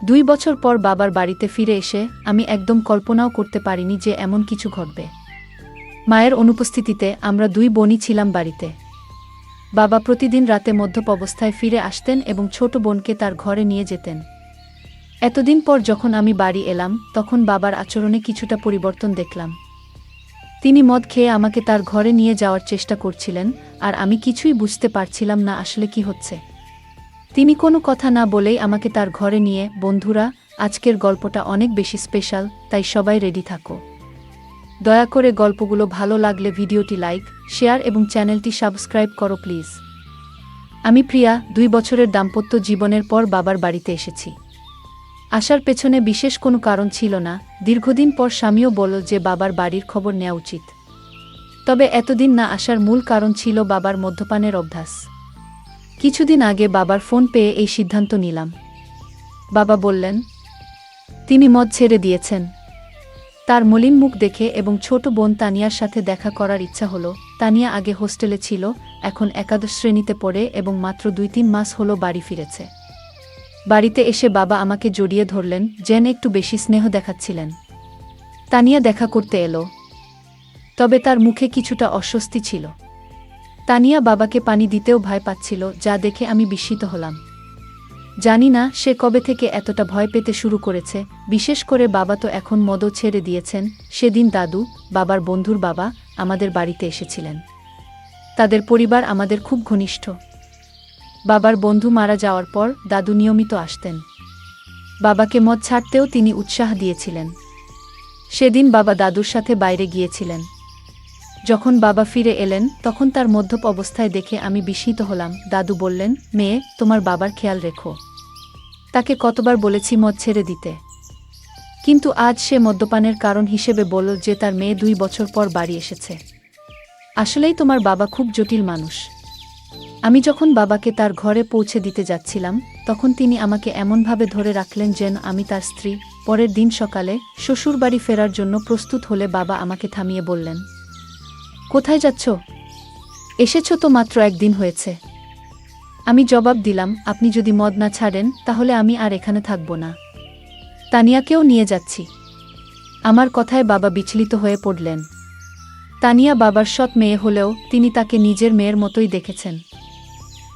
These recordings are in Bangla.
2 বছর পর বাবার বাড়িতে ফিরে এসে আমি একদম কল্পনাও করতে পারিনি যে এমন কিছু ঘটবে। মায়ের অনুপস্থিতিতে আমরা 2 বোনই ছিলাম বাড়িতে। বাবা প্রতিদিন রাতে মদ্যপ অবস্থায় ফিরে আসতেন এবং ছোট বোনকে তার ঘরে নিয়ে যেতেন। এতদিন পর যখন আমি বাড়ি এলাম তখন বাবার আচরণে কিছুটা পরিবর্তন দেখলাম। তিনি মদ খেয়ে আমাকে তার ঘরে নিয়ে যাওয়ার চেষ্টা করছিলেন, আর আমি কিছুই বুঝতে পারছিলাম না আসলে কি হচ্ছে। তিনি কোনো কথা না বলেই আমাকে তার ঘরে নিয়ে। বন্ধুরা, আজকের গল্পটা অনেক বেশি স্পেশাল, তাই সবাই রেডি থাকো। দয়া করে গল্পগুলো ভালো লাগলে ভিডিওটি লাইক, শেয়ার এবং চ্যানেলটি সাবস্ক্রাইব করো প্লিজ। আমি প্রিয়া, 2 বছরের দাম্পত্য জীবনের পর বাবার বাড়িতে এসেছি। আসার পেছনে বিশেষ কোনো কারণ ছিল না। দীর্ঘদিন পর স্বামীও বলল যে বাবার বাড়ির খবর নেওয়া উচিত। তবে এতদিন না আসার মূল কারণ ছিল বাবার মদ্যপানের অভ্যাস। কিছুদিন আগে বাবার ফোন পেয়ে এই সিদ্ধান্ত নিলাম। বাবা বললেন তিনি মদ ছেড়ে দিয়েছেন। তার মলিন মুখ দেখে এবং ছোট বোন তানিয়ার সাথে দেখা করার ইচ্ছা হলো। তানিয়া আগে হোস্টেলে ছিল, এখন একাদশ শ্রেণীতে পড়ে এবং মাত্র 2-3 মাস হলো বাড়ি ফিরেছে। বাড়িতে এসে বাবা আমাকে জড়িয়ে ধরলেন, যেন একটু বেশি স্নেহ দেখাচ্ছিলেন। তানিয়া দেখা করতে এলো, তবে তার মুখে কিছুটা অস্বস্তি ছিল। তানিয়া বাবাকে পানি দিতেও ভয় পাচ্ছিল, যা দেখে আমি বিস্মিত হলাম। জানি না সে কবে থেকে এতটা ভয় পেতে শুরু করেছে। বিশেষ করে বাবা তো এখন মদও ছেড়ে দিয়েছেন। সেদিন দাদু, বাবার বন্ধুর বাবা, আমাদের বাড়িতে এসেছিলেন। তাদের পরিবার আমাদের খুব ঘনিষ্ঠ। বাবার বন্ধু মারা যাওয়ার পর দাদু নিয়মিত আসতেন। বাবাকে মদ ছাড়তেও তিনি উৎসাহ দিয়েছিলেন। সেদিন বাবা দাদুর সাথে বাইরে গিয়েছিলেন। যখন বাবা ফিরে এলেন তখন তার মদ্যপ অবস্থায় দেখে আমি বিস্মিত হলাম। দাদু বললেন, মেয়ে, তোমার বাবার খেয়াল রেখো। তাকে কতবার বলেছি মদ ছেড়ে দিতে, কিন্তু আজ সে মদ্যপানের কারণ হিসেবে বলল যে তার মেয়ে 2 বছর পর বাড়ি এসেছে। আসলেই তোমার বাবা খুব জটিল মানুষ। আমি যখন বাবাকে তার ঘরে পৌঁছে দিতে যাচ্ছিলাম তখন তিনি আমাকে এমনভাবে ধরে রাখলেন যেন আমি তার স্ত্রী। পরের দিন সকালে শ্বশুরবাড়ি ফেরার জন্য প্রস্তুত হলে বাবা আমাকে থামিয়ে বললেন, কোথায় যাচ্ছ? এসেছ তো মাত্র 1 দিন হয়েছে। আমি জবাব দিলাম, আপনি যদি মদ না ছাড়েন তাহলে আমি আর এখানে থাকব না। তানিয়াকেও নিয়ে যাচ্ছি। আমার কথায় বাবা বিচলিত হয়ে পড়লেন। তানিয়া বাবার সৎ মেয়ে হলেও তিনি তাকে নিজের মেয়ের মতোই দেখেছেন।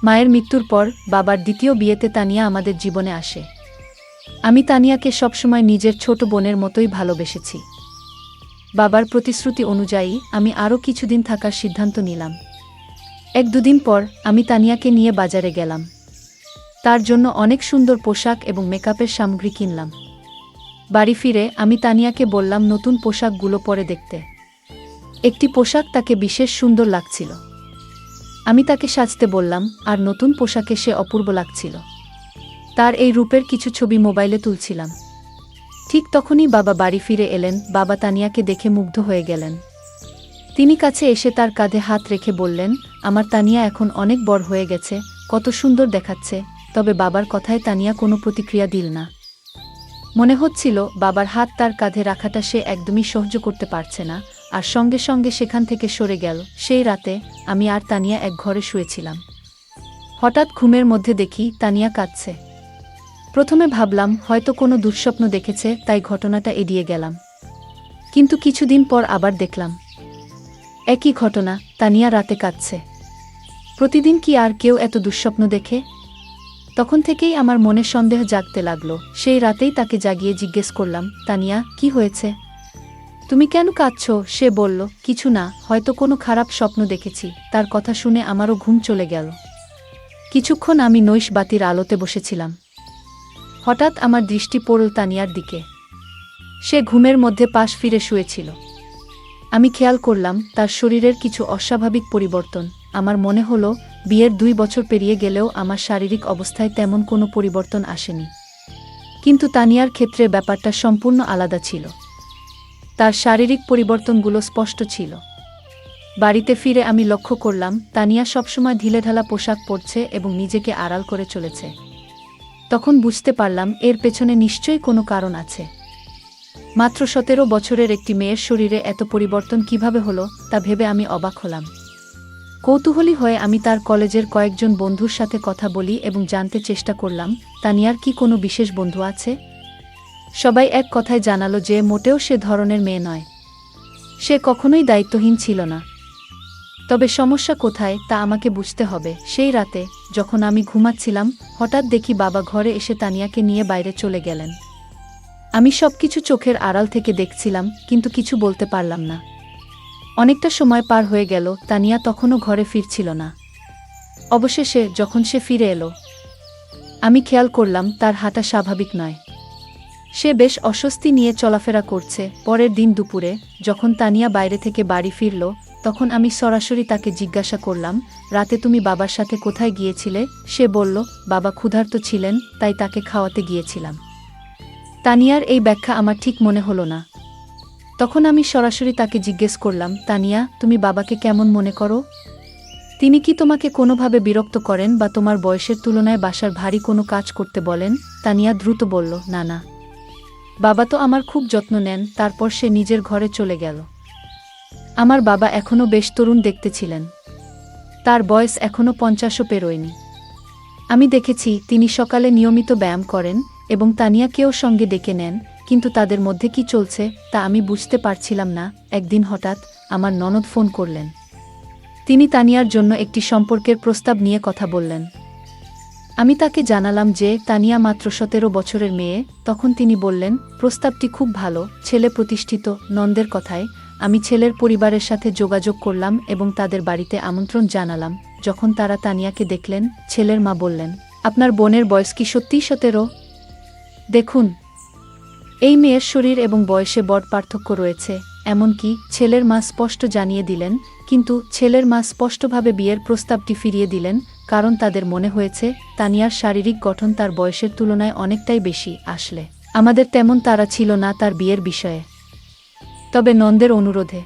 মায়ের মৃত্যুর পর বাবার দ্বিতীয় বিয়েতে তানিয়া আমাদের জীবনে আসে। আমি তানিয়াকে সবসময় নিজের ছোট বোনের মতোই ভালোবেসেছি। বাবার প্রতিশ্রুতি অনুযায়ী আমি আরও কিছুদিন থাকার সিদ্ধান্ত নিলাম। 1-2 দিন পর আমি তানিয়াকে নিয়ে বাজারে গেলাম। তার জন্য অনেক সুন্দর পোশাক এবং মেকআপের সামগ্রী কিনলাম। বাড়ি ফিরে আমি তানিয়াকে বললাম নতুন পোশাকগুলো পরে দেখতে। একটি পোশাক তাকে বিশেষ সুন্দর লাগছিল। আমি তাকে সাজতে বললাম, আর নতুন পোশাকে সে অপূর্ব লাগছিল। তার এই রূপের কিছু ছবি মোবাইলে তুলছিলাম। ঠিক তখনই বাবা বাড়ি ফিরে এলেন। বাবা তানিয়াকে দেখে মুগ্ধ হয়ে গেলেন। তিনি কাছে এসে তার কাঁধে হাত রেখে বললেন, আমার তানিয়া এখন অনেক বড় হয়ে গেছে, কত সুন্দর দেখাচ্ছে। তবে বাবার কথায় তানিয়া কোনো প্রতিক্রিয়া দিল না। মনে হচ্ছিল বাবার হাত তার কাঁধে রাখাটা সে একদমই সহ্য করতে পারছে না, আর সঙ্গে সঙ্গে সেখান থেকে সরে গেল। সেই রাতে আমি আর তানিয়া এক ঘরে শুয়েছিলাম। হঠাৎ ঘুমের মধ্যে দেখি তানিয়া কাঁদছে। প্রথমে ভাবলাম হয়তো কোনো দুঃস্বপ্ন দেখেছে, তাই ঘটনাটা এড়িয়ে গেলাম। কিন্তু কিছুদিন পর আবার দেখলাম একই ঘটনা, তানিয়া রাতে কাঁদছে। প্রতিদিন কি আর কেউ এত দুঃস্বপ্ন দেখে? তখন থেকেই আমার মনে সন্দেহ জাগতে লাগলো। সেই রাতেই তাকে জাগিয়ে জিজ্ঞেস করলাম, তানিয়া, কি হয়েছে? তুমি কেন কাঁদছো? সে বলল, কিছু না, হয়তো কোনো খারাপ স্বপ্ন দেখেছি। তার কথা শুনে আমারও ঘুম চলে গেল। কিছুক্ষণ আমি নৈশ বাতির আলোতে বসেছিলাম। হঠাৎ আমার দৃষ্টি পড়ল তানিয়ার দিকে। সে ঘুমের মধ্যে পাশ ফিরে শুয়েছিল। আমি খেয়াল করলাম তার শরীরের কিছু অস্বাভাবিক পরিবর্তন। আমার মনে হলো বিয়ের 2 বছর পেরিয়ে গেলেও আমার শারীরিক অবস্থায় তেমন কোনো পরিবর্তন আসেনি। কিন্তু তানিয়ার ক্ষেত্রে ব্যাপারটা সম্পূর্ণ আলাদা ছিল। তার শারীরিক পরিবর্তনগুলো স্পষ্ট ছিল। বাড়িতে ফিরে আমি লক্ষ্য করলাম তানিয়া সবসময় ঢিলেঢালা পোশাক পরছে এবং নিজেকে আড়াল করে চলেছে। তখন বুঝতে পারলাম এর পেছনে নিশ্চয়ই কোনো কারণ আছে। মাত্র 17 বছরের একটি মেয়ের শরীরে এত পরিবর্তন কিভাবে হলো তা ভেবে আমি অবাক হলাম। কৌতূহলী হয়ে আমি তার কলেজের কয়েকজন বন্ধুর সাথে কথা বলি এবং জানতে চেষ্টা করলাম তানিয়ার কি কোনো বিশেষ বন্ধু আছে। সবাই এক কথায় জানালো যে মোটেও সে ধরনের মেয়ে নয়। সে কখনোই দায়িত্বহীন ছিল না। তবে সমস্যা কোথায় তা আমাকে বুঝতে হবে। সেই রাতে যখন আমি ঘুমাচ্ছিলাম, হঠাৎ দেখি বাবা ঘরে এসে তানিয়াকে নিয়ে বাইরে চলে গেলেন। আমি সবকিছু চোখের আড়াল থেকে দেখছিলাম, কিন্তু কিছু বলতে পারলাম না। অনেকটা সময় পার হয়ে গেল, তানিয়া তখনও ঘরে ফিরছিল না। অবশেষে যখন সে ফিরে এলো, আমি খেয়াল করলাম তার হাঁটা স্বাভাবিক নয়। সে বেশ অস্বস্তি নিয়ে চলাফেরা করছে। পরের দিন দুপুরে যখন তানিয়া বাইরে থেকে বাড়ি ফিরল, তখন আমি সরাসরি তাকে জিজ্ঞাসা করলাম, রাতে তুমি বাবার সাথে কোথায় গিয়েছিলে? সে বলল, বাবা ক্ষুধার্ত ছিলেন, তাই তাকে খাওয়াতে গিয়েছিলাম। তানিয়ার এই ব্যাখ্যা আমার ঠিক মনে হলো না। তখন আমি সরাসরি তাকে জিজ্ঞেস করলাম, তানিয়া, তুমি বাবাকে কেমন মনে করো? তিনি কি তোমাকে কোনোভাবে বিরক্ত করেন বা তোমার বয়সের তুলনায় বাসার ভারী কোনো কাজ করতে বলেন? তানিয়া দ্রুত বলল, না না, বাবা তো আমার খুব যত্ন নেন। তারপর সে নিজের ঘরে চলে গেল। আমার বাবা এখনও বেশ তরুণ দেখতে ছিলেন। তার বয়স এখনও 50ও পেরোয়নি। আমি দেখেছি তিনি সকালে নিয়মিত ব্যায়াম করেন এবং তানিয়াকেও সঙ্গে ডেকে নেন, কিন্তু তাদের মধ্যে কি চলছে তা আমি বুঝতে পারছিলাম না। একদিন হঠাৎ আমার ননদ ফোন করলেন। তিনি তানিয়ার জন্য একটি সম্পর্কের প্রস্তাব নিয়ে কথা বললেন। আমি তাকে জানালাম যে তানিয়া মাত্র 17 বছরের মেয়ে। তখন তিনি বললেন, প্রস্তাবটি খুব ভালো, ছেলে প্রতিষ্ঠিত। নন্দের কথায় আমি ছেলের পরিবারের সাথে যোগাযোগ করলাম এবং তাদের বাড়িতে আমন্ত্রণ জানালাম। যখন তারা তানিয়াকে দেখলেন, ছেলের মা বললেন, আপনার বোনের বয়স কি সত্যিই 17? দেখুন, এই মেয়ের শরীর এবং বয়সে বড় পার্থক্য রয়েছে। এমনকি ছেলের মা স্পষ্ট জানিয়ে দিলেন, কিন্তু ছেলের মা স্পষ্টভাবে বিয়ের প্রস্তাবটি ফিরিয়ে দিলেন, কারণ তাদের মনে হয়েছে তানিয়ার শারীরিক গঠন তার বয়সের তুলনায় অনেকটাই বেশি। আসলে আমাদের তেমন তাড়া ছিল না তার বিয়ের বিষয়ে। তবে নন্দের অনুরোধে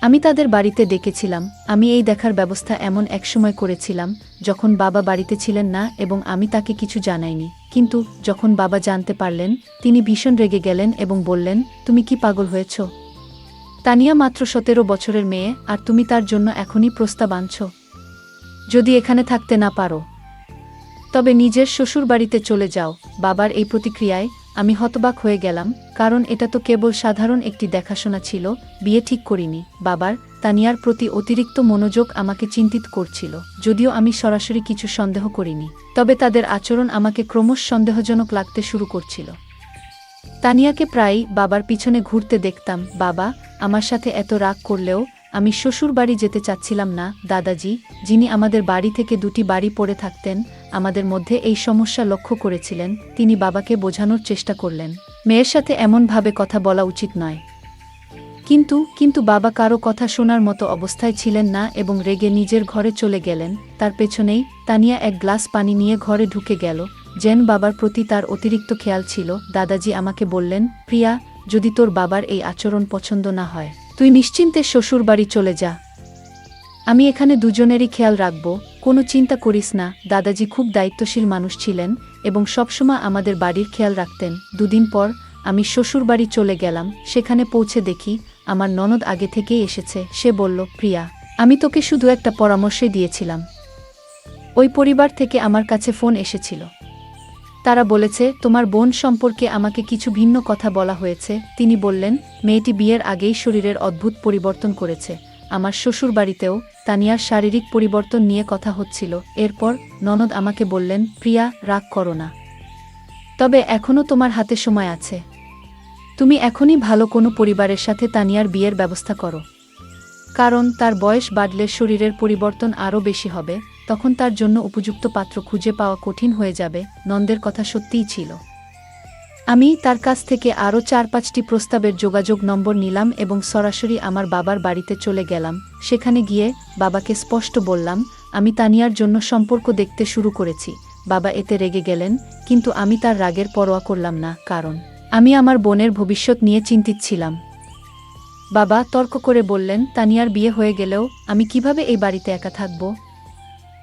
আমি তাদের বাড়িতে ডেকেছিলাম। আমি এই দেখার ব্যবস্থা এমন এক সময় করেছিলাম যখন বাবা বাড়িতে ছিলেন না এবং আমি তাকে কিছু জানাইনি। কিন্তু যখন বাবা জানতে পারলেন, তিনি ভীষণ রেগে গেলেন এবং বললেন, তুমি কি পাগল হয়েছ? তানিয়া মাত্র 17 বছরের মেয়ে, আর তুমি তার জন্য এখনই প্রস্তাব আনছ? যদি এখানে থাকতে না পারো, তবে নিজের শ্বশুরবাড়িতে চলে যাও। বাবার এই প্রতিক্রিয়ায় আমি হতবাক হয়ে গেলাম, কারণ এটা তো কেবল সাধারণ একটি দেখাশোনা ছিল, বিয়ে ঠিক করিনি। বাবার তানিয়ার প্রতি অতিরিক্ত মনোযোগ আমাকে চিন্তিত করছিল। যদিও আমি সরাসরি কিছু সন্দেহ করিনি, তবে তাদের আচরণ আমাকে ক্রমশ সন্দেহজনক লাগতে শুরু করছিল। তানিয়াকে প্রায়ই বাবার পিছনে ঘুরতে দেখতাম। বাবা আমার সাথে এত রাগ করলেও আমি শ্বশুর বাড়ি যেতে চাচ্ছিলাম না। দাদাজি, যিনি আমাদের বাড়ি থেকে 2টি বাড়ি পড়ে থাকতেন, আমাদের মধ্যে এই সমস্যা লক্ষ্য করেছিলেন। তিনি বাবাকে বোঝানোর চেষ্টা করলেন, মেয়ের সাথে এমনভাবে কথা বলা উচিত নয়। কিন্তু বাবা কারো কথা শোনার মতো অবস্থায় ছিলেন না এবং রেগে নিজের ঘরে চলে গেলেন। তার পেছনেই তানিয়া এক গ্লাস পানি নিয়ে ঘরে ঢুকে গেল, যেন বাবার প্রতি তার অতিরিক্ত খেয়াল ছিল। দাদাজি আমাকে বললেন, প্রিয়া, যদি তোর বাবার এই আচরণ পছন্দ না হয়, তুই নিশ্চিন্তে শ্বশুর বাড়ি চলে যা। আমি এখানে দুজনেরই খেয়াল রাখব, কোনো চিন্তা করিস না। দাদাজি খুব দায়িত্বশীল মানুষ ছিলেন এবং সবসময় আমাদের বাড়ির খেয়াল রাখতেন। 2 দিন পর আমি শ্বশুর বাড়ি চলে গেলাম। সেখানে পৌঁছে দেখি আমার ননদ আগে থেকেই এসেছে। সে বলল, প্রিয়া, আমি তোকে শুধু একটা পরামর্শই দিয়েছিলাম। ওই পরিবার থেকে আমার কাছে ফোন এসেছিল। তারা বলেছে তোমার বোন সম্পর্কে আমাকে কিছু ভিন্ন কথা বলা হয়েছে। তিনি বললেন, মেয়েটি বিয়ের আগেই শরীরের অদ্ভুত পরিবর্তন করেছে। আমার শ্বশুর বাড়িতেও তানিয়ার শারীরিক পরিবর্তন নিয়ে কথা হচ্ছিল। এরপর ননদ আমাকে বললেন, প্রিয়া, রাগ করো না, তবে এখনও তোমার হাতে সময় আছে। তুমি এখনই ভালো কোনো পরিবারের সাথে তানিয়ার বিয়ের ব্যবস্থা করো, কারণ তার বয়স বাড়লে শরীরের পরিবর্তন আরও বেশি হবে। তখন তার জন্য উপযুক্ত পাত্র খুঁজে পাওয়া কঠিন হয়ে যাবে। নন্দের কথা সত্যিই ছিল। আমি তার কাছ থেকে আরও 4-5টি প্রস্তাবের যোগাযোগ নম্বর নিলাম এবং সরাসরি আমার বাবার বাড়িতে চলে গেলাম। সেখানে গিয়ে বাবাকে স্পষ্ট বললাম, আমি তানিয়ার জন্য সম্পর্ক দেখতে শুরু করেছি। বাবা এতে রেগে গেলেন, কিন্তু আমি তার রাগের পরোয়া করলাম না, কারণ আমি আমার বোনের ভবিষ্যৎ নিয়ে চিন্তিত ছিলাম। বাবা তর্ক করে বললেন, তানিয়ার বিয়ে হয়ে গেলেও আমি কিভাবে এই বাড়িতে একা থাকব?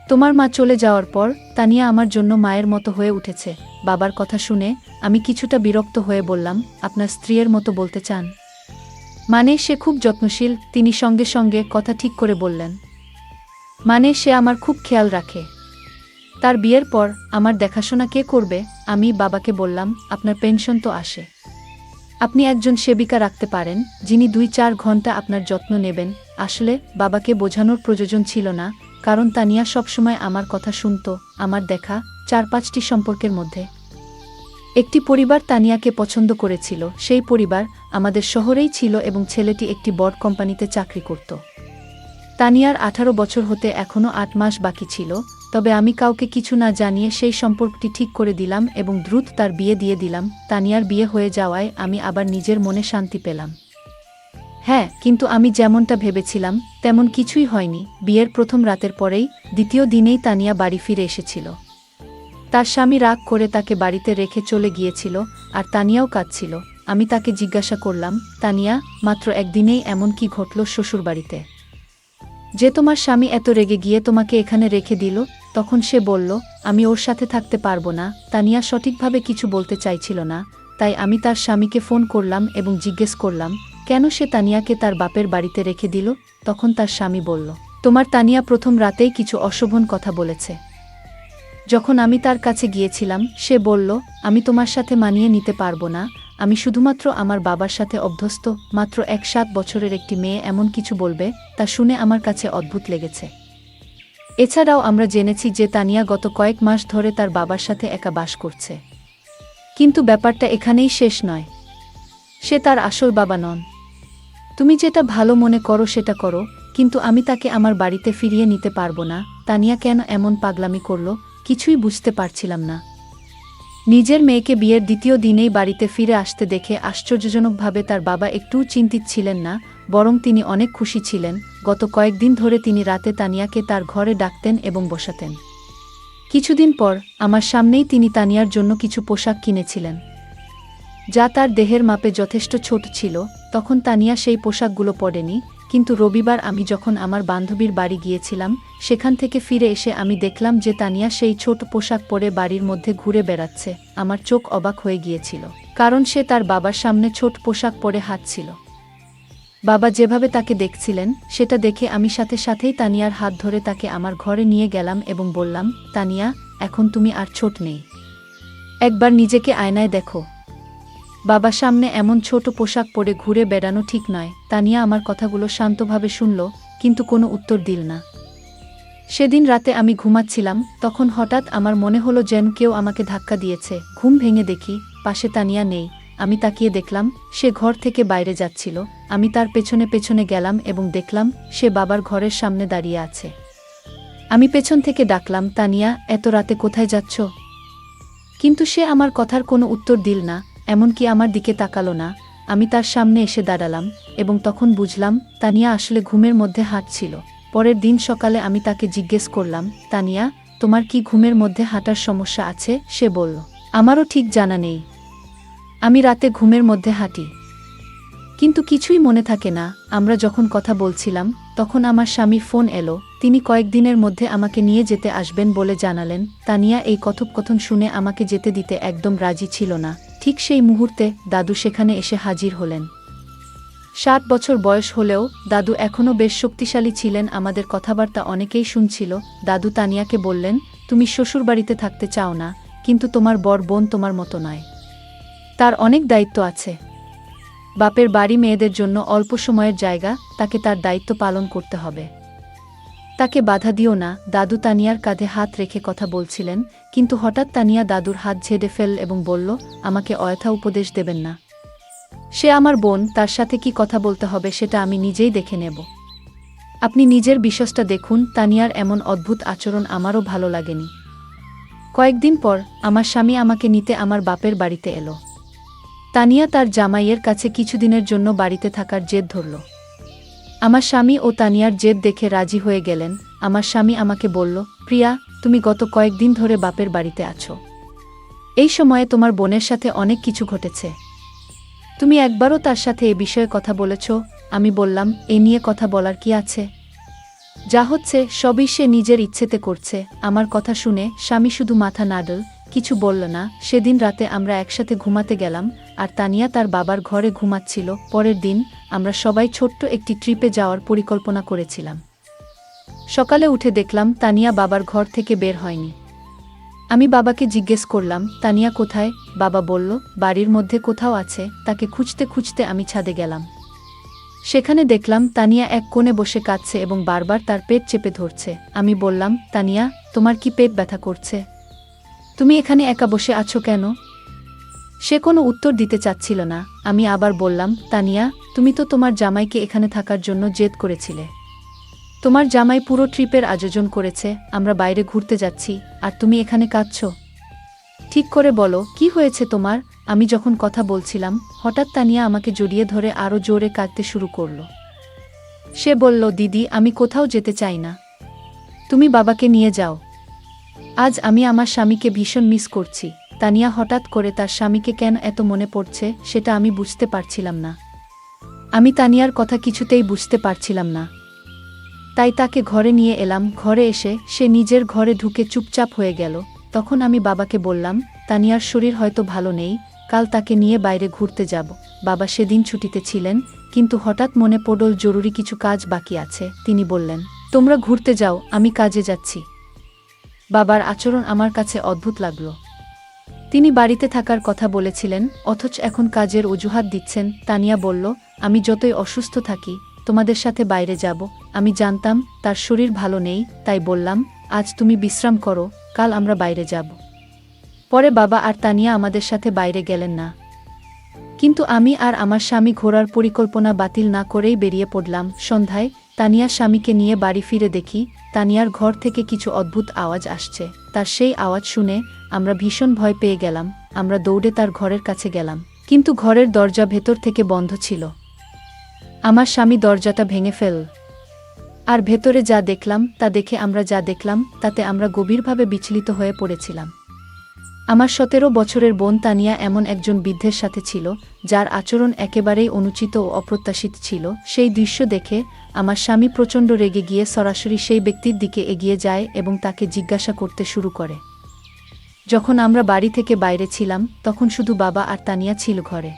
তোমার মা চলে যাওয়ার পর তানিয়া আমার জন্য মায়ের মতো হয়ে উঠেছে। বাবার কথা শুনে আমি কিছুটা বিরক্ত হয়ে বললাম, আপনার স্ত্রীর মতো বলতে চান? মানে সে খুব যত্নশীল। তিনি সঙ্গে সঙ্গে কথা ঠিক করে বললেন, মানে সে আমার খুব খেয়াল রাখে। তার বিয়ের পর আমার দেখাশোনা কে করবে? আমি বাবাকে বললাম, আপনার পেনশন তো আসে, আপনি একজন সেবিকা রাখতে পারেন যিনি 2-4 ঘন্টা আপনার যত্ন নেবেন। আসলে বাবাকে বোঝানোর প্রয়োজন ছিল না, কারণ তানিয়া সবসময় আমার কথা শুনত। আমার দেখা 4-5টি সম্পর্কের মধ্যে একটি পরিবার তানিয়াকে পছন্দ করেছিল। সেই পরিবার আমাদের শহরেই ছিল এবং ছেলেটি একটি বড় কোম্পানিতে চাকরি করত। তানিয়ার 18 বছর হতে এখনও 8 মাস বাকি ছিল, তবে আমি কাউকে কিছু না জানিয়ে সেই সম্পর্কটি ঠিক করে দিলাম এবং দ্রুত তার বিয়ে দিয়ে দিলাম। তানিয়ার বিয়ে হয়ে যাওয়ায় আমি আবার নিজের মনে শান্তি পেলাম। হ্যাঁ, কিন্তু আমি যেমনটা ভেবেছিলাম তেমন কিছুই হয়নি। বিয়ের প্রথম রাতের পরেই দ্বিতীয় দিনেই তানিয়া বাড়ি ফিরে এসেছিল। তার স্বামী রাগ করে তাকে বাড়িতে রেখে চলে গিয়েছিল, আর তানিয়াও কাঁদছিল। আমি তাকে জিজ্ঞাসা করলাম, তানিয়া, মাত্র একদিনেই এমন কি ঘটল শ্বশুরবাড়িতে যে তোমার স্বামী এত রেগে গিয়ে তোমাকে এখানে রেখে দিল? তখন সে বলল, আমি ওর সাথে থাকতে পারবো না। তানিয়া সঠিকভাবে কিছু বলতে চাইছিল না, তাই আমি তার স্বামীকে ফোন করলাম এবং জিজ্ঞেস করলাম কেন সে তানিয়াকে তার বাপের বাড়িতে রেখে দিল। তখন তার স্বামী বলল, তোমার তানিয়া প্রথম রাতেই কিছু অশোভন কথা বলেছে। যখন আমি তার কাছে গিয়েছিলাম সে বলল, আমি তোমার সাথে মানিয়ে নিতে পারবো না, আমি শুধুমাত্র আমার বাবার সাথে অভ্যস্ত। মাত্র 7 বছরের একটি মেয়ে এমন কিছু বলবে, তা শুনে আমার কাছে অদ্ভুত লেগেছে। এছাড়াও আমরা জেনেছি যে তানিয়া গত কয়েক মাস ধরে তার বাবার সাথে একা বাস করছে। কিন্তু ব্যাপারটা এখানেই শেষ নয়। সে তার আসল বাবা নন। তুমি যেটা ভালো মনে করো সেটা করো, কিন্তু আমি তাকে আমার বাড়িতে ফিরিয়ে নিতে পারবো না। তানিয়া কেন এমন পাগলামি করল কিছুই বুঝতে পারছিলাম না। নিজের মেয়েকে বিয়ের দ্বিতীয় দিনেই বাড়িতে ফিরে আসতে দেখে আশ্চর্যজনকভাবে তার বাবা একটুও চিন্তিত ছিলেন না, বরং তিনি অনেক খুশি ছিলেন। গত কয়েকদিন ধরে তিনি রাতে তানিয়াকে তার ঘরে ডাকতেন এবং বসাতেন। কিছুদিন পর আমার সামনেই তিনি তানিয়ার জন্য কিছু পোশাক কিনেছিলেন, যা তার দেহের মাপে যথেষ্ট ছোট ছিল। তখন তানিয়া সেই পোশাকগুলো পরেনি, কিন্তু রবিবার আমি যখন আমার বান্ধবীর বাড়ি গিয়েছিলাম সেখান থেকে ফিরে এসে আমি দেখলাম যে তানিয়া সেই ছোট পোশাক পরে বাড়ির মধ্যে ঘুরে বেড়াচ্ছে। আমার চোখ অবাক হয়ে গিয়েছিল, কারণ সে তার বাবার সামনে ছোট পোশাক পরে হাঁটছিল। বাবা যেভাবে তাকে দেখছিলেন সেটা দেখে আমি সাথে সাথেই তানিয়ার হাত ধরে তাকে আমার ঘরে নিয়ে গেলাম এবং বললাম, তানিয়া, এখন তুমি আর ছোট নেই, একবার নিজেকে আয়নায় দেখো। বাবার সামনে এমন ছোট পোশাক পরে ঘুরে বেড়ানো ঠিক নয়। তানিয়া আমার কথাগুলো শান্তভাবে শুনল, কিন্তু কোনো উত্তর দিল না। সেদিন রাতে আমি ঘুমাচ্ছিলাম, তখন হঠাৎ আমার মনে হলো যেন কেউ আমাকে ধাক্কা দিয়েছে। ঘুম ভেঙে দেখি পাশে তানিয়া নেই। আমি তাকিয়ে দেখলাম সে ঘর থেকে বাইরে যাচ্ছিল। আমি তার পেছনে পেছনে গেলাম এবং দেখলাম সে বাবার ঘরের সামনে দাঁড়িয়ে আছে। আমি পেছন থেকে ডাকলাম, তানিয়া, এত রাতে কোথায় যাচ্ছ? কিন্তু সে আমার কথার কোনো উত্তর দিল না, এমনকি আমার দিকে তাকালো না। আমি তার সামনে এসে দাঁড়ালাম এবং তখন বুঝলাম তানিয়া আসলে ঘুমের মধ্যে হাঁটছিল। পরের দিন সকালে আমি তাকে জিজ্ঞেস করলাম, তানিয়া, তোমার কি ঘুমের মধ্যে হাঁটার সমস্যা আছে? সে বলল, আমারও ঠিক জানা নেই, আমি রাতে ঘুমের মধ্যে হাঁটি, কিন্তু কিছুই মনে থাকে না। আমরা যখন কথা বলছিলাম তখন আমার স্বামীর ফোন এলো। তিনি কয়েকদিনের মধ্যে আমাকে নিয়ে যেতে আসবেন বলে জানালেন। তানিয়া এই কথোপকথন শুনে আমাকে যেতে দিতে একদম রাজি ছিল না। ঠিক সেই মুহূর্তে দাদু সেখানে এসে হাজির হলেন। 7 বছর বয়স হলেও দাদু এখনও বেশ শক্তিশালী ছিলেন। আমাদের কথাবার্তা অনেকেই শুনছিল। দাদু তানিয়াকে বললেন, তুমি শ্বশুরবাড়িতে থাকতে চাও না, কিন্তু তোমার বড় বোন তোমার মতো নয়, তার অনেক দায়িত্ব আছে। বাপের বাড়ি মেয়েদের জন্য অল্প সময়ের জায়গা, তাকে তার দায়িত্ব পালন করতে হবে, তাকে বাধা দিও না। দাদু তানিয়ার কাঁধে হাত রেখে কথা বলছিলেন, কিন্তু হঠাৎ তানিয়া দাদুর হাত ঝেড়ে ফেল এবং বলল, আমাকে অযথা উপদেশ দেবেন না, সে আমার বোন, তার সাথে কি কথা বলতে হবে সেটা আমি নিজেই দেখে নেব। আপনি নিজের বিশ্বাসটা দেখুন। তানিয়ার এমন অদ্ভুত আচরণ আমারও ভালো লাগেনি। কয়েকদিন পর আমার স্বামী আমাকে নিতে আমার বাপের বাড়িতে এলো। তানিয়া তার জামাইয়ের কাছে কিছুদিনের জন্য বাড়িতে থাকার জেদ ধরল। আমার স্বামী ও তানিয়ার জেদ দেখে রাজি হয়ে গেলেন। আমার স্বামী আমাকে বলল, প্রিয়া, তুমি গত কয়েকদিন ধরে বাপের বাড়িতে আছো। এই সময়ে তোমার বোনের সাথে অনেক কিছু ঘটেছে। তুমি একবারও তার সাথে এ বিষয়ে কথা বলেছ? আমি বললাম, এ নিয়ে কথা বলার কি আছে? যা হচ্ছে সবই সে নিজের ইচ্ছেতে করছে। আমার কথা শুনে স্বামী শুধু মাথা নাড়ল, কিছু বলল না। সেদিন রাতে আমরা একসাথে ঘুমাতে গেলাম, আর তানিয়া তার বাবার ঘরে ঘুমাচ্ছিল। পরের দিন আমরা সবাই ছোট্ট একটি ট্রিপে যাওয়ার পরিকল্পনা করেছিলাম। সকালে উঠে দেখলাম তানিয়া বাবার ঘর থেকে বের হয়নি। আমি বাবাকে জিজ্ঞেস করলাম, তানিয়া কোথায়? বাবা বলল, বাড়ির মধ্যে কোথাও আছে। তাকে খুঁজতে খুঁজতে আমি ছাদে গেলাম। সেখানে দেখলাম তানিয়া এক কোণে বসে কাঁদছে এবং বারবার তার পেট চেপে ধরছে। আমি বললাম, তানিয়া, তোমার কি পেট ব্যথা করছে? তুমি এখানে একা বসে আছো কেন? সে কোনো উত্তর দিতে চাচ্ছিল না। আমি আবার বললাম, তানিয়া, তুমি তো তোমার জামাইকে এখানে থাকার জন্য জেদ করেছিলে। তোমার জামাই পুরো ট্রিপের আয়োজন করেছে, আমরা বাইরে ঘুরতে যাচ্ছি, আর তুমি এখানে কাঁদছো। ঠিক করে বলো, কি হয়েছে তোমার? আমি যখন কথা বলছিলাম, হঠাৎ তানিয়া আমাকে জড়িয়ে ধরে আরও জোরে কাঁদতে শুরু করল। সে বলল, দিদি, আমি কোথাও যেতে চাই না। তুমি বাবাকে নিয়ে যাও। আজ আমি আমার স্বামীকে ভীষণ মিস করছি। তানিয়া হঠাৎ করে তার স্বামীকে কেন এত মনে পড়ছে সেটা আমি বুঝতে পারছিলাম না। আমি তানিয়ার কথা কিছুতেই বুঝতে পারছিলাম না। তাই তাকে ঘরে নিয়ে এলাম। ঘরে এসে সে নিজের ঘরে ঢুকে চুপচাপ হয়ে গেল। তখন আমি বাবাকে বললাম, তানিয়ার শরীর হয়তো ভালো নেই, কাল তাকে নিয়ে বাইরে ঘুরতে যাব। বাবা সেদিন ছুটিতে ছিলেন, কিন্তু হঠাৎ মনে পড়ল জরুরি কিছু কাজ বাকি আছে। তিনি বললেন, তোমরা ঘুরতে যাও, আমি কাজে যাচ্ছি। বাবার আচরণ আমার কাছে অদ্ভুত লাগল। তিনি বাড়িতে থাকার কথা বলেছিলেন, অথচ এখন কাজের অজুহাত দিচ্ছেন। তানিয়া বলল, আমি যতই অসুস্থ থাকি, তোমাদের সাথে বাইরে যাব। আমি জানতাম তার শরীর ভালো নেই, তাই বললাম, আজ তুমি বিশ্রাম করো, কাল আমরা বাইরে যাব। পরে বাবা আর তানিয়া আমাদের সাথে বাইরে গেলেন না। কিন্তু আমি আর আমার স্বামী ঘোরার পরিকল্পনা বাতিল না করেই বেরিয়ে পড়লাম। সন্ধ্যায় তানিয়ার স্বামীকে নিয়ে বাড়ি ফিরে দেখি তানিয়ার ঘর থেকে কিছু অদ্ভুত আওয়াজ আসছে। তার সেই আওয়াজ শুনে আমরা ভীষণ ভয় পেয়ে গেলাম। আমরা দৌড়ে তার ঘরের কাছে গেলাম, কিন্তু ঘরের দরজা ভেতর থেকে বন্ধ ছিল। আমার স্বামী দরজাটা ভেঙে ফেলল, আর ভেতরে যা দেখলাম তা দেখে আমরা যা দেখলাম তাতে আমরা গভীরভাবে বিচলিত হয়ে পড়েছিলাম। আমার 17 বছরের বোন তানিয়া এমন একজন বৃদ্ধের সাথে ছিল, যার আচরণ একেবারেই অনুচিত ও অপ্রত্যাশিত ছিল। সেই দৃশ্য দেখে আমার স্বামী প্রচণ্ড রেগে গিয়ে সরাসরি সেই ব্যক্তির দিকে এগিয়ে যায় এবং তাকে জিজ্ঞাসা করতে শুরু করে। যখন আমরা বাড়ি থেকে বাইরে ছিলাম, তখন শুধু বাবা আর তানিয়া ছিল ঘরে।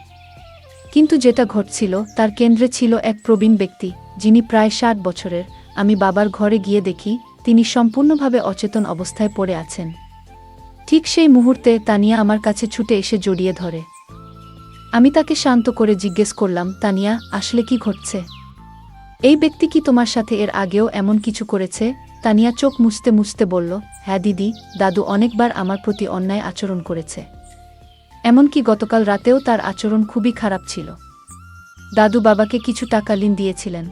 কিন্তু যেটা ঘটছিল তার কেন্দ্রে ছিল এক প্রবীণ ব্যক্তি, যিনি প্রায় 60 বছরের। আমি বাবার ঘরে গিয়ে দেখি তিনি সম্পূর্ণভাবে অচেতন অবস্থায় পড়ে আছেন। ঠিক সেই মুহূর্তে তানিয়া আমার কাছে ছুটে এসে জড়িয়ে ধরে। আমি তাকে শান্ত করে জিজ্ঞেস করলাম, তানিয়া, আসলে কি ঘটছে? এই ব্যক্তি কি তোমার সাথে এর আগেও এমন কিছু করেছে? তানিয়া চোখ মুছতে মুছতে বলল, হ্যাঁ দিদি, দাদু অনেকবার আমার প্রতি অন্যায় আচরণ করেছে। এমনকি গতকাল রাতেও তার আচরণ খুবই খারাপ ছিল। দাদু বাবাকে কিছু টাকা ঋণ দিয়েছিলেন,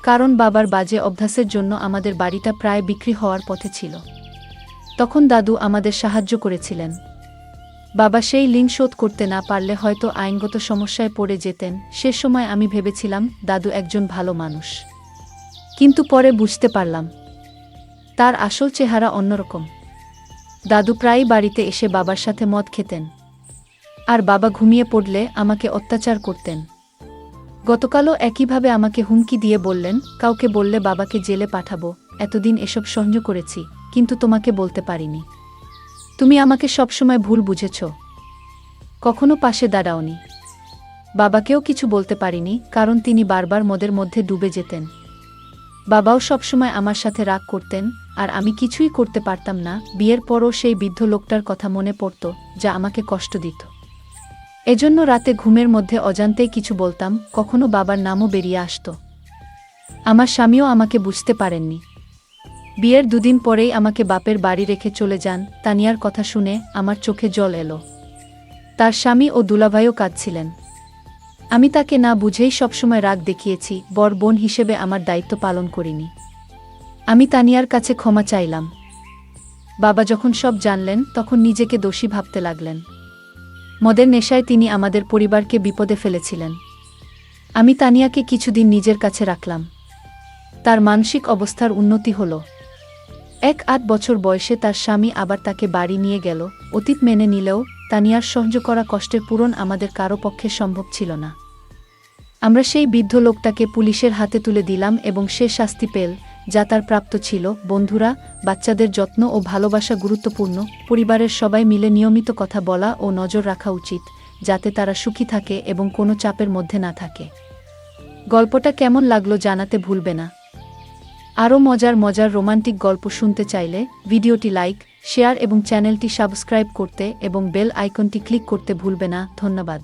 কারণ বাবার বাজে অভ্যাসের জন্য আমাদের বাড়িটা প্রায় বিক্রি হওয়ার পথে ছিল। তখন দাদু আমাদের সাহায্য করেছিলেন। বাবা সেই ঋণ শোধ করতে না পারলে হয়তো আইনগত সমস্যায় পড়ে যেতেন। সে সময় আমি ভেবেছিলাম দাদু একজন ভালো মানুষ, কিন্তু পরে বুঝতে পারলাম তার আসল চেহারা অন্যরকম। দাদু প্রায়ই বাড়িতে এসে বাবার সাথে মদ খেতেন, আর বাবা ঘুমিয়ে পড়লে আমাকে অত্যাচার করতেন। গতকালও একইভাবে আমাকে হুমকি দিয়ে বললেন, কাউকে বললে বাবাকে জেলে পাঠাবো। এতদিন এসব সহ্য করেছি, কিন্তু তোমাকে বলতে পারিনি। তুমি আমাকে সবসময় ভুল বুঝেছ, কখনো পাশে দাঁড়াওনি। বাবাকেও কিছু বলতে পারিনি, কারণ তিনি বারবার মদের মধ্যে ডুবে যেতেন। বাবাও সবসময় আমার সাথে রাগ করতেন, আর আমি কিছুই করতে পারতাম না। বিয়ের পরও সেই বৃদ্ধ লোকটার কথা মনে পড়ত, যা আমাকে কষ্ট দিত। এজন্য রাতে ঘুমের মধ্যে অজান্তেই কিছু বলতাম, কখনো বাবার নামও বেরিয়ে আসত। আমার স্বামীও আমাকে বুঝতে পারেননি। বিয়ের দুদিন পরেই আমাকে বাপের বাড়ি রেখে চলে যান। তানিয়ার কথা শুনে আমার চোখে জল এলো। তার স্বামী ও দুলাভাইও কাঁদছিলেন। আমি তাকে না বুঝেই সবসময় রাগ দেখিয়েছি, বড় বোন হিসেবে আমার দায়িত্ব পালন করিনি। আমি তানিয়ার কাছে ক্ষমা চাইলাম। বাবা যখন সব জানলেন, তখন নিজেকে দোষী ভাবতে লাগলেন। মদের নেশায় তিনি আমাদের পরিবারকে বিপদে ফেলেছিলেন। আমি তানিয়াকে কিছুদিন নিজের কাছে রাখলাম। তার মানসিক অবস্থার উন্নতি হল। 1-8 বছর বয়সে তার স্বামী আবার তাকে বাড়ি নিয়ে গেল। অতীত মেনে নিলেও তানিয়ার সহ্য করা কষ্টের পূরণ আমাদের কারো পক্ষে সম্ভব ছিল না। আমরা সেই বৃদ্ধ লোকটাকে পুলিশের হাতে তুলে দিলাম এবং সে শাস্তি পেল, যা তার প্রাপ্ত ছিল। বন্ধুরা, বাচ্চাদের যত্ন ও ভালোবাসা গুরুত্বপূর্ণ। পরিবারের সবাই মিলে নিয়মিত কথা বলা ও নজর রাখা উচিত, যাতে তারা সুখী থাকে এবং কোনো চাপের মধ্যে না থাকে। গল্পটা কেমন লাগলো জানাতে ভুলবে না। আরও মজার মজার রোমান্টিক গল্প শুনতে চাইলে ভিডিওটি লাইক, শেয়ার এবং চ্যানেলটি সাবস্ক্রাইব করতে এবং বেল আইকনটি ক্লিক করতে ভুলবে না। ধন্যবাদ।